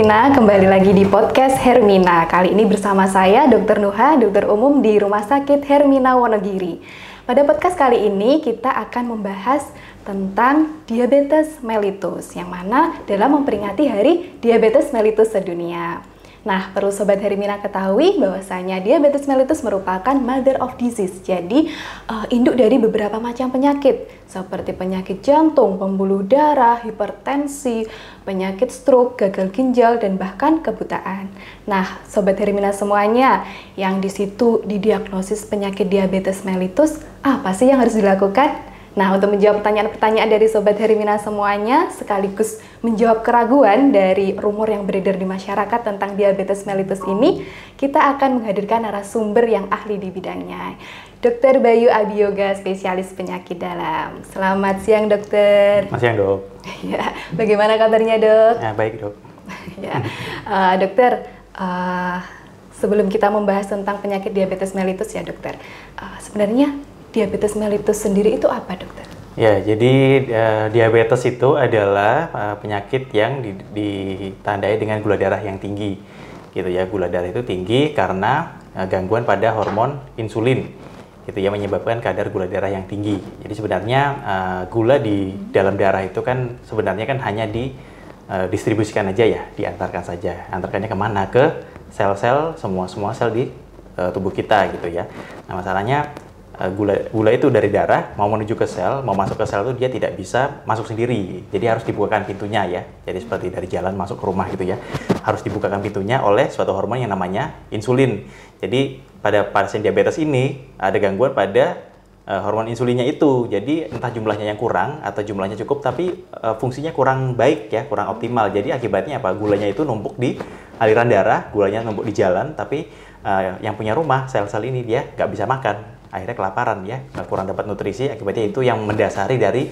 Hermina, kembali lagi di podcast Hermina. Kali ini bersama saya Dr. Nuha, dokter umum di Rumah Sakit Hermina Wonogiri. Pada podcast kali ini kita akan membahas tentang diabetes mellitus, yang mana dalam memperingati Hari Diabetes Mellitus Sedunia. Nah, perlu Sobat Hermina ketahui bahwasanya diabetes mellitus merupakan mother of disease. Jadi, induk dari beberapa macam penyakit seperti penyakit jantung, pembuluh darah, hipertensi, penyakit stroke, gagal ginjal, dan bahkan kebutaan. Nah, Sobat Hermina semuanya yang di situ didiagnosis penyakit diabetes mellitus, apa sih yang harus dilakukan? Nah, untuk menjawab pertanyaan-pertanyaan dari Sobat Hermina semuanya, sekaligus menjawab keraguan dari rumor yang beredar di masyarakat tentang diabetes mellitus ini, kita akan menghadirkan narasumber yang ahli di bidangnya, Dr. Bayu Abiyoga, spesialis penyakit dalam. Selamat siang, dokter. Selamat siang, dok. Ya, bagaimana kabarnya, dok? Ya, baik, dok. Ya, dokter, sebelum kita membahas tentang penyakit diabetes mellitus ya, dokter, sebenarnya diabetes mellitus sendiri itu apa, dokter? Ya, jadi diabetes itu adalah penyakit yang ditandai dengan gula darah yang tinggi, gitu ya. Gula darah itu tinggi karena gangguan pada hormon insulin, gitu ya, menyebabkan kadar gula darah yang tinggi. Jadi sebenarnya gula di dalam darah itu kan sebenarnya kan hanya didistribusikan aja ya, diantarkan saja. Antarkannya kemana? Ke sel-sel, semua sel di tubuh kita, gitu ya. Nah, masalahnya gula itu dari darah mau menuju ke sel, mau masuk ke sel itu dia tidak bisa masuk sendiri. Jadi harus dibukakan pintunya ya. Jadi seperti dari jalan masuk ke rumah gitu ya. Harus dibukakan pintunya oleh suatu hormon yang namanya insulin. Jadi pada pasien diabetes ini ada gangguan pada hormon insulinnya itu. Jadi entah jumlahnya yang kurang atau jumlahnya cukup tapi fungsinya kurang baik ya, kurang optimal. Jadi akibatnya apa? Gulanya itu numpuk di aliran darah, gulanya numpuk di jalan, tapi yang punya rumah sel-sel ini dia nggak bisa makan. Akhirnya kelaparan ya, kurang dapat nutrisi, akibatnya itu yang mendasari dari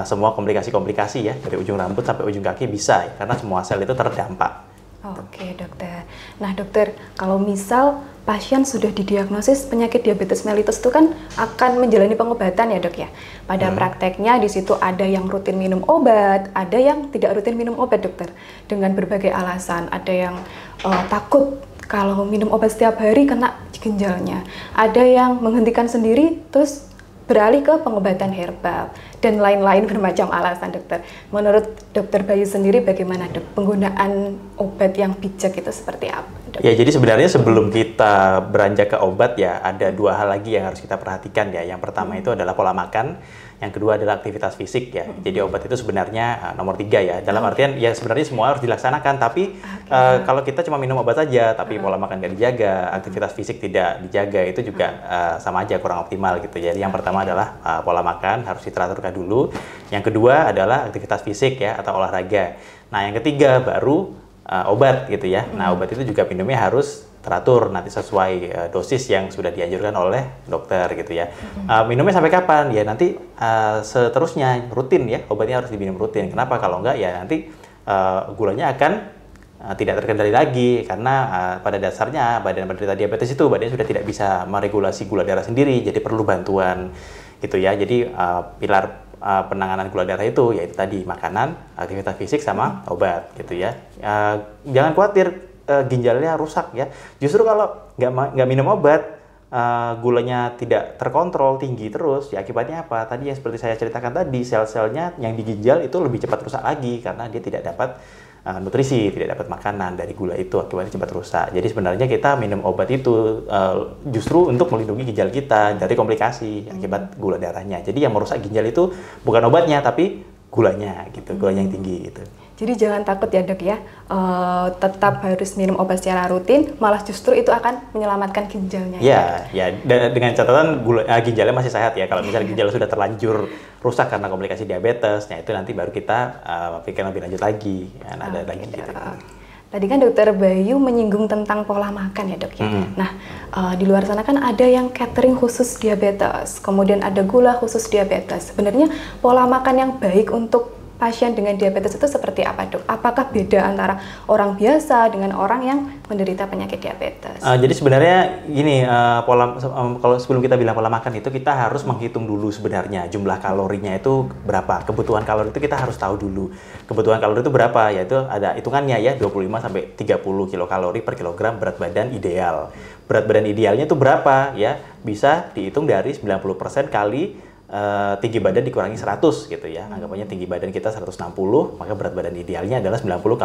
semua komplikasi-komplikasi ya, dari ujung rambut sampai ujung kaki bisa ya, karena semua sel itu terdampak. Oke, dokter. Nah, dokter, kalau misal pasien sudah didiagnosis penyakit diabetes mellitus itu kan akan menjalani pengobatan ya, dok ya. Pada prakteknya di situ ada yang rutin minum obat, ada yang tidak rutin minum obat, dokter. Dengan berbagai alasan, ada yang takut kalau minum obat setiap hari kena ginjalnya. Ada yang menghentikan sendiri terus beralih ke pengobatan herbal dan lain-lain bermacam alasan, dokter. Menurut dokter Bayu sendiri bagaimana, dok? Penggunaan obat yang bijak itu seperti apa, dok? Ya, jadi sebenarnya sebelum kita beranjak ke obat ya, ada dua hal lagi yang harus kita perhatikan ya. Yang pertama itu adalah pola makan, yang kedua adalah aktivitas fisik ya. Jadi obat itu sebenarnya nomor 3 ya. Dalam artian ya sebenarnya semua harus dilaksanakan, tapi kalau kita cuma minum obat saja, tapi pola makan nggak dijaga, aktivitas fisik tidak dijaga, itu juga sama aja kurang optimal gitu. Jadi yang pertama adalah pola makan harus diteraturkan dulu. Yang kedua adalah aktivitas fisik ya atau olahraga. Nah, yang ketiga baru obat gitu ya. Nah, obat itu juga minumnya harus teratur nanti sesuai dosis yang sudah dianjurkan oleh dokter gitu ya. Minumnya sampai kapan? Ya nanti seterusnya rutin ya, obatnya harus diminum rutin. Kenapa? Kalau enggak ya nanti gulanya akan tidak terkendali lagi karena pada dasarnya badan penderita diabetes itu badannya sudah tidak bisa meregulasi gula darah sendiri, jadi perlu bantuan gitu ya. Jadi pilar penanganan gula darah itu yaitu tadi makanan, aktivitas fisik sama obat gitu ya. Jangan khawatir ginjalnya rusak ya. Justru kalau nggak minum obat, gulanya tidak terkontrol tinggi terus, ya akibatnya apa? Tadi yang seperti saya ceritakan tadi, sel-selnya yang di ginjal itu lebih cepat rusak lagi karena dia tidak dapat nutrisi, tidak dapat makanan dari gula itu, akibatnya cepat rusak. Jadi sebenarnya kita minum obat itu justru untuk melindungi ginjal kita dari komplikasi akibat gula darahnya. Jadi yang merusak ginjal itu bukan obatnya tapi gulanya gitu, gulanya yang tinggi gitu. Jadi jangan takut ya, dok ya, tetap harus minum obat secara rutin, malah justru itu akan menyelamatkan ginjalnya. Ya, dengan catatan ginjalnya masih sehat ya. Kalau misalnya ginjal sudah terlanjur rusak karena komplikasi diabetes, nah itu nanti baru kita pikir lebih lanjut lagi. Ada lagi gitu. Tadi kan dokter Bayu menyinggung tentang pola makan ya, dok ya. Nah, di luar sana kan ada yang catering khusus diabetes, kemudian ada gula khusus diabetes. Sebenarnya pola makan yang baik untuk pasien dengan diabetes itu seperti apa, Dok? Apakah beda antara orang biasa dengan orang yang menderita penyakit diabetes? Jadi sebenarnya gini, kalau sebelum kita bilang pola makan itu kita harus menghitung dulu sebenarnya jumlah kalorinya itu berapa. Kebutuhan kalori itu kita harus tahu dulu. Kebutuhan kalori itu berapa? Yaitu ada hitungannya ya, 25 sampai 30 kilokalori per kilogram berat badan ideal. Berat badan idealnya itu berapa ya? Bisa dihitung dari 90% kali tinggi badan dikurangi 100 gitu ya. Anggapannya tinggi badan kita 160, maka berat badan idealnya adalah 90%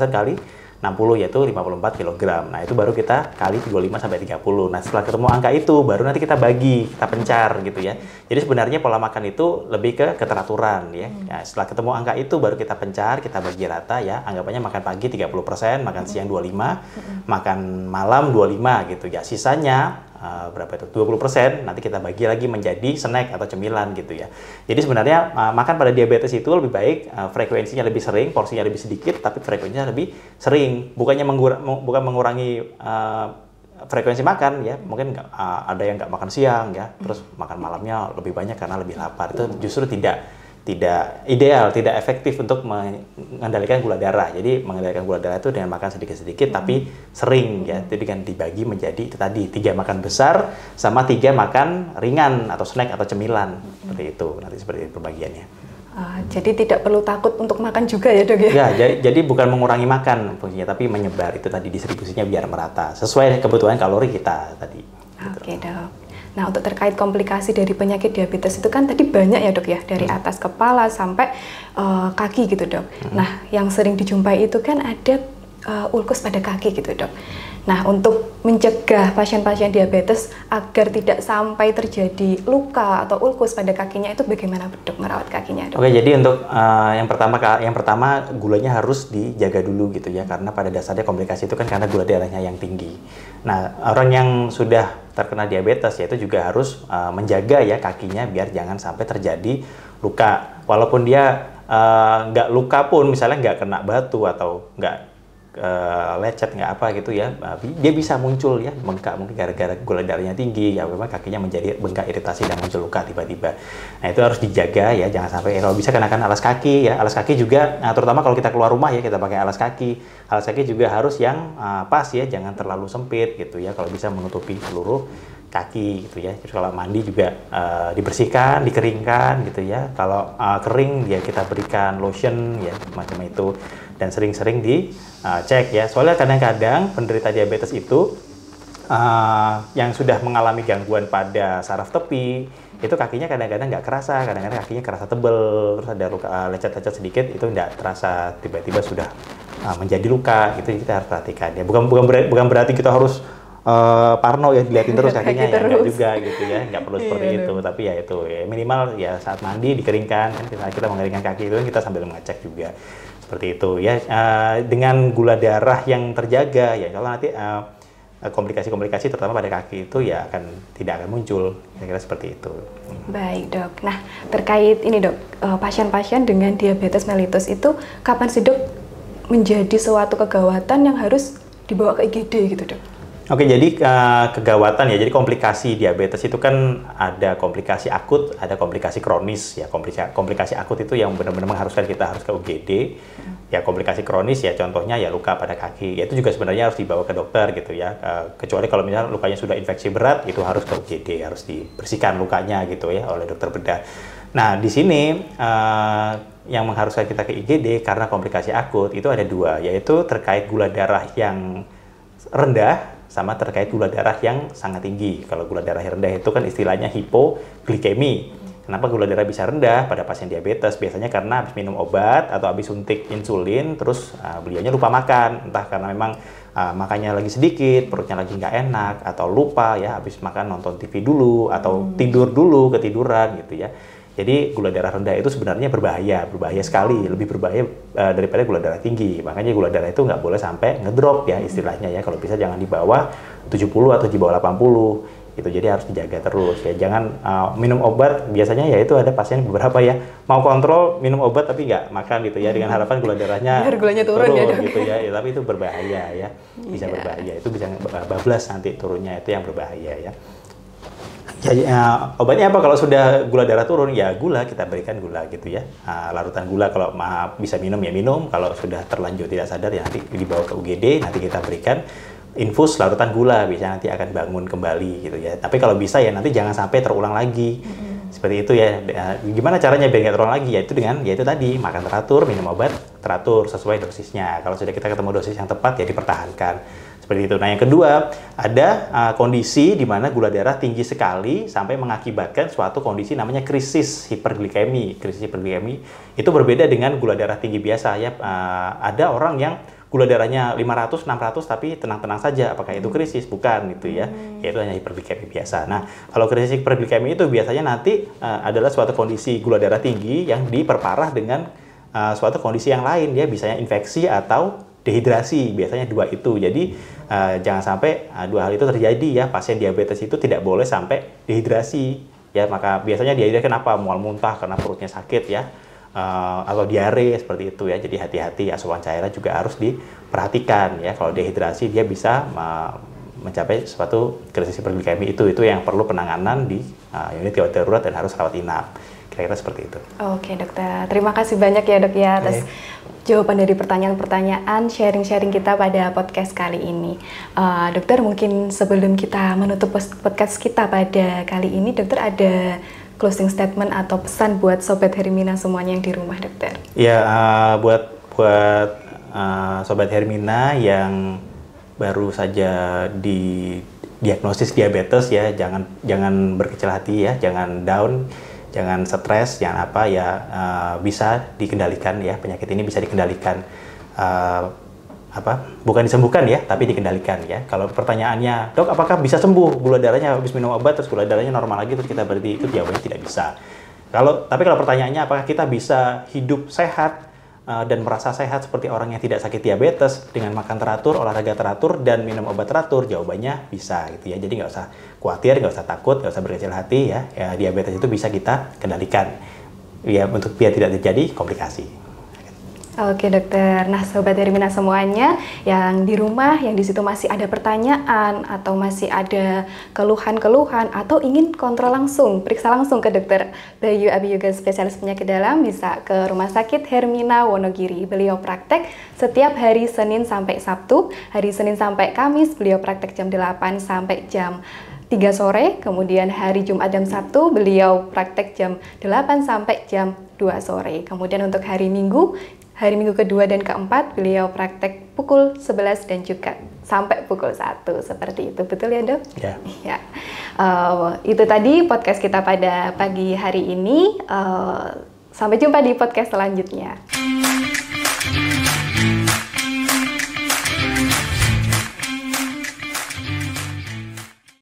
kali 60 yaitu 54 kg. Nah, itu baru kita kali 25 sampai 30. Nah, setelah ketemu angka itu baru nanti kita bagi, kita pencar gitu ya. Jadi sebenarnya pola makan itu lebih ke keteraturan ya. Nah, setelah ketemu angka itu baru kita pencar, kita bagi rata ya. Anggapannya makan pagi 30%, makan siang 25, makan malam 25 gitu ya. Sisanya berapa itu? 20%, nanti kita bagi lagi menjadi snack atau cemilan gitu ya. Jadi sebenarnya makan pada diabetes itu lebih baik, frekuensinya lebih sering, porsinya lebih sedikit, tapi frekuensinya lebih sering. Bukannya bukan mengurangi frekuensi makan ya, mungkin ada yang nggak makan siang ya, terus makan malamnya lebih banyak karena lebih lapar. Itu justru tidak ideal, tidak efektif untuk mengendalikan gula darah. Jadi mengendalikan gula darah itu dengan makan sedikit-sedikit tapi sering ya. Jadi kan dibagi menjadi itu tadi 3 makan besar sama 3 makan ringan atau snack atau cemilan. Seperti itu, nanti seperti itu pembagiannya. Jadi tidak perlu takut untuk makan juga ya, Dok ya? Ya, jadi bukan mengurangi makan fungsinya, tapi menyebar itu tadi, distribusinya biar merata sesuai kebutuhan kalori kita tadi. Oke, Dok. Nah, untuk terkait komplikasi dari penyakit diabetes itu kan tadi banyak ya, Dok ya, dari atas kepala sampai kaki gitu, Dok. Nah, yang sering dijumpai itu kan ada ulkus pada kaki gitu, Dok. Nah, untuk mencegah pasien-pasien diabetes agar tidak sampai terjadi luka atau ulkus pada kakinya itu bagaimana, Dok, merawat kakinya, Dok? Oke, jadi untuk yang pertama gulanya harus dijaga dulu gitu ya, karena pada dasarnya komplikasi itu kan karena gula darahnya yang tinggi. Nah, orang yang sudah terkena diabetes ya itu juga harus menjaga ya kakinya biar jangan sampai terjadi luka. Walaupun dia nggak luka pun, misalnya nggak kena batu atau nggak lecet nggak apa gitu ya, dia bisa muncul ya bengkak mungkin gara-gara gula darahnya tinggi ya, memang kakinya menjadi bengkak iritasi dan muncul luka tiba-tiba. Nah, itu harus dijaga ya, jangan sampai kalau bisa kenakan alas kaki ya. Alas kaki juga, nah, terutama kalau kita keluar rumah ya kita pakai alas kaki. Alas kaki juga harus yang pas ya, jangan terlalu sempit gitu ya, kalau bisa menutupi seluruh kaki gitu ya. Terus kalau mandi juga dibersihkan, dikeringkan gitu ya. Kalau kering ya kita berikan lotion ya macam itu, dan sering-sering dicek ya. Soalnya kadang-kadang penderita diabetes itu yang sudah mengalami gangguan pada saraf tepi itu kakinya kadang-kadang nggak kerasa, kadang-kadang kakinya kerasa tebel, terus ada luka lecet-lecet sedikit itu nggak terasa, tiba-tiba sudah menjadi luka. Itu kita harus perhatikan ya. Bukan berarti kita harus parno ya dilihatin terus kakinya ya, enggak juga gitu ya, nggak perlu seperti itu, tapi ya itu ya minimal ya saat mandi dikeringkan kan, kita mengeringkan kaki itu kan kita sambil mengecek juga seperti itu ya. Dengan gula darah yang terjaga ya, kalau nanti komplikasi-komplikasi terutama pada kaki itu ya tidak akan muncul, kira-kira seperti itu. Baik, Dok. Nah, terkait ini, Dok, pasien-pasien dengan diabetes mellitus itu kapan sih, Dok, menjadi suatu kegawatan yang harus dibawa ke IGD gitu, Dok? Oke, jadi kegawatan ya, jadi komplikasi diabetes itu kan ada komplikasi akut, ada komplikasi kronis ya. Komplikasi akut itu yang benar-benar mengharuskan kita harus ke UGD. Ya, komplikasi kronis ya contohnya ya luka pada kaki. Ya, itu juga sebenarnya harus dibawa ke dokter gitu ya. Kecuali kalau misalnya lukanya sudah infeksi berat, itu harus ke UGD, harus dibersihkan lukanya gitu ya oleh dokter bedah. Nah, di sini yang mengharuskan kita ke IGD karena komplikasi akut itu ada 2, yaitu terkait gula darah yang rendah sama terkait gula darah yang sangat tinggi. Kalau gula darah yang rendah itu kan istilahnya hipoglikemi. Kenapa gula darah bisa rendah pada pasien diabetes? Biasanya karena habis minum obat atau habis suntik insulin, terus beliaunya lupa makan. Entah karena memang makannya lagi sedikit, perutnya lagi nggak enak, atau lupa ya habis makan nonton TV dulu, atau tidur dulu, ketiduran gitu ya. Jadi gula darah rendah itu sebenarnya berbahaya sekali, lebih berbahaya daripada gula darah tinggi. Makanya gula darah itu nggak boleh sampai ngedrop ya istilahnya ya. Kalau bisa jangan di bawah 70 atau di bawah 80 gitu. Jadi harus dijaga terus ya. Jangan minum obat, biasanya ya itu ada pasien beberapa ya mau kontrol minum obat tapi nggak makan gitu ya, dengan harapan gula darahnya gulanya turun ya, gitu ya. Tapi itu berbahaya ya, bisa berbahaya. Itu bisa bablas nanti turunnya, itu yang berbahaya ya. Obatnya apa kalau sudah gula darah turun? Ya gula, kita berikan gula gitu ya. Larutan gula kalau bisa minum ya minum. Kalau sudah terlanjur tidak sadar ya nanti dibawa ke UGD, nanti kita berikan infus larutan gula, biasanya nanti akan bangun kembali gitu ya. Tapi kalau bisa ya nanti jangan sampai terulang lagi. Seperti itu ya. Gimana caranya biar nggak terulang lagi? Yaitu tadi makan teratur, minum obat teratur sesuai dosisnya. Kalau sudah kita ketemu dosis yang tepat ya dipertahankan. Seperti itu. Nah, yang kedua, ada kondisi di mana gula darah tinggi sekali sampai mengakibatkan suatu kondisi namanya krisis hiperglikemi. Krisis hiperglikemi itu berbeda dengan gula darah tinggi biasa ya. Ada orang yang gula darahnya 500, 600 tapi tenang-tenang saja. Apakah itu krisis? Bukan gitu ya. Yaitu hanya hiperglikemi biasa. Nah, kalau krisis hiperglikemi itu biasanya nanti adalah suatu kondisi gula darah tinggi yang diperparah dengan suatu kondisi yang lain ya, misalnya infeksi atau dehidrasi, biasanya dua itu. Jadi jangan sampai dua hal itu terjadi ya. Pasien diabetes itu tidak boleh sampai dehidrasi ya. Maka biasanya dehidrasi kenapa? Mual muntah karena perutnya sakit ya, atau diare seperti itu ya. Jadi hati-hati, asupan cairan juga harus diperhatikan ya. Kalau dehidrasi dia bisa mencapai suatu krisis hiperglikemi itu yang perlu penanganan di unit gawat darurat dan harus rawat inap. Kira-kira seperti itu. Oke dokter, terima kasih banyak ya dok ya atas jawaban dari pertanyaan-pertanyaan, sharing-sharing kita pada podcast kali ini. Dokter, mungkin sebelum kita menutup podcast kita pada kali ini, dokter ada closing statement atau pesan buat Sobat Hermina semuanya yang di rumah, dokter? Ya, buat Sobat Hermina yang baru saja didiagnosis diabetes ya, jangan berkecil hati ya, jangan down. Jangan stres, jangan apa ya, bisa dikendalikan ya, penyakit ini bisa dikendalikan, bukan disembuhkan ya, tapi dikendalikan ya. Kalau pertanyaannya, dok apakah bisa sembuh gula darahnya habis minum obat terus gula darahnya normal lagi terus kita berhenti, itu jawabannya tidak bisa. Tapi kalau pertanyaannya apakah kita bisa hidup sehat dan merasa sehat seperti orang yang tidak sakit diabetes dengan makan teratur, olahraga teratur, dan minum obat teratur, jawabannya bisa gitu ya. Jadi nggak usah khawatir, nggak usah takut, nggak usah berkecil hati ya. Diabetes itu bisa kita kendalikan ya, untuk biar tidak terjadi komplikasi. Oke dokter, nah Sobat Hermina semuanya yang di rumah, yang di situ masih ada pertanyaan atau masih ada keluhan-keluhan atau ingin kontrol langsung, periksa langsung ke dokter Bayu Abiyuga spesialis penyakit dalam, bisa ke Rumah Sakit Hermina Wonogiri. Beliau praktek setiap hari Senin sampai Sabtu, hari Senin sampai Kamis beliau praktek jam 8 sampai jam 3 sore, kemudian hari Jumat dan Sabtu beliau praktek jam 8 sampai jam 2 sore. Kemudian untuk hari Minggu kedua dan keempat beliau praktek pukul 11 dan juga sampai pukul 1, seperti itu. Betul ya dok? Ya. Ya. Itu tadi podcast kita pada pagi hari ini. Sampai jumpa di podcast selanjutnya.